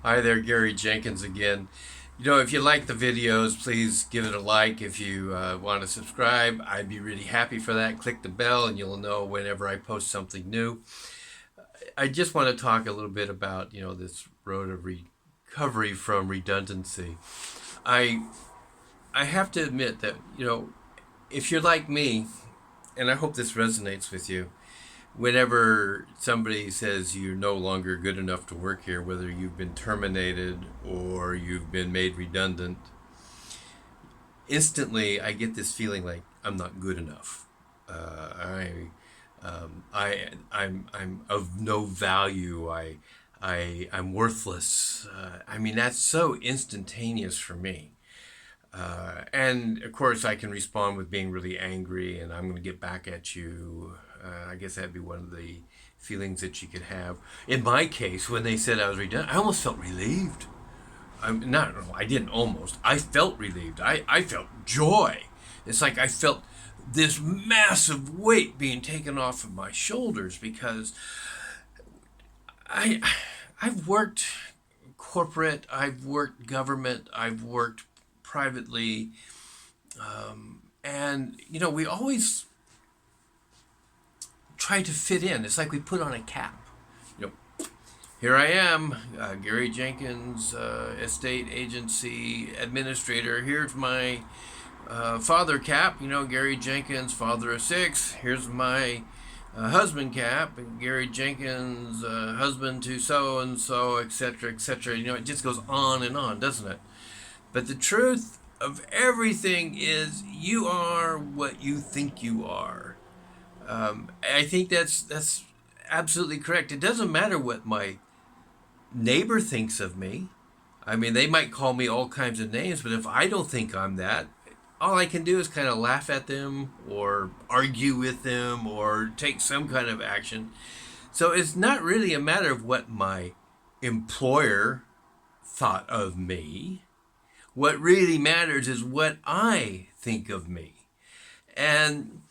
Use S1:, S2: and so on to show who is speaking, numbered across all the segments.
S1: Hi there, Gary Jenkins again. If you like the videos, please give it a like. If you want to subscribe, I'd be really happy for that. Click the bell and you'll know whenever I post something new. I just want to talk a little bit about, this road of recovery from redundancy. I I have to admit that, if you're like me, and I hope this resonates with you, whenever somebody says you're no longer good enough to work here, whether you've been terminated or you've been made redundant, instantly I get this feeling like I'm not good enough. I'm of no value. I'm worthless. That's so instantaneous for me. And of course, I can respond with being really angry, and I'm going to get back at you. I guess that'd be one of the feelings that you could have. In my case, when they said I was redundant, I almost felt relieved. I'm not. I didn't almost. I felt relieved. I felt joy. It's like I felt this massive weight being taken off of my shoulders because I I've worked corporate, I've worked government, I've worked privately, and we always try to fit in. It's like we put on a cap. You know, Here I am, Gary Jenkins, estate agency administrator. Here's my father cap. Gary Jenkins, father of six. Here's my husband cap, and Gary Jenkins, husband to so and so, etc., etc. It just goes on and on, doesn't it? But the truth of everything is you are what you think you are. I think that's absolutely correct. It doesn't matter what my neighbor thinks of me. They might call me all kinds of names, but if I don't think I'm that, all I can do is kind of laugh at them or argue with them or take some kind of action. So it's not really a matter of what my employer thought of me. What really matters is what I think of me and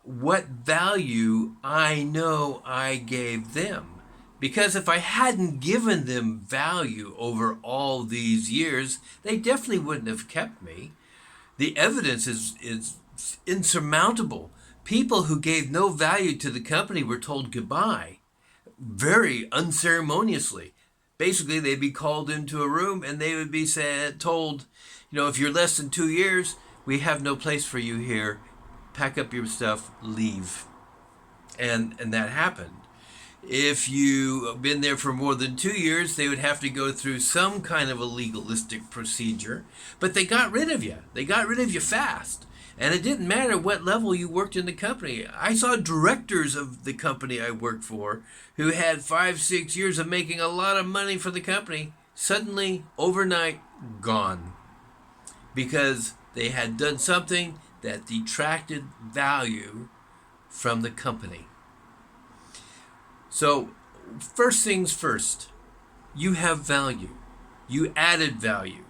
S1: what value I know I gave them. Because if I hadn't given them value over all these years, they definitely wouldn't have kept me. The evidence is insurmountable. People who gave no value to the company were told goodbye very unceremoniously. Basically, they'd be called into a room and they would be told, if you're less than 2 years, we have no place for you here. Pack up your stuff, leave. And that happened. If you've been there for more than 2 years, they would have to go through some kind of a legalistic procedure. But they got rid of you. They got rid of you fast. And it didn't matter what level you worked in the company. I saw directors of the company I worked for who had 5, 6 years of making a lot of money for the company, suddenly, overnight, gone. Because they had done something that detracted value from the company. So, first things first, you have value. You added value.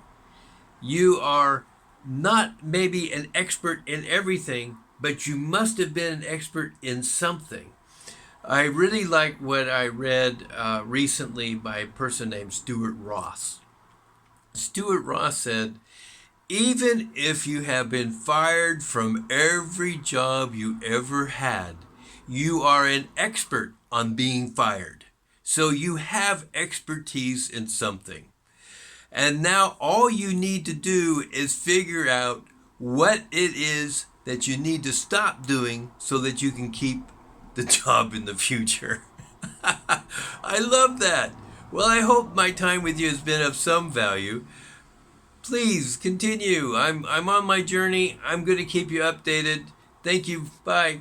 S1: You are not maybe an expert in everything, but you must have been an expert in something. I really like what I read recently by a person named Stuart Ross. Stuart Ross said, even if you have been fired from every job you ever had, you are an expert on being fired. So you have expertise in something. And now all you need to do is figure out what it is that you need to stop doing so that you can keep the job in the future. I love that. Well, I hope my time with you has been of some value. Please continue. I'm on my journey. I'm going to keep you updated. Thank you. Bye.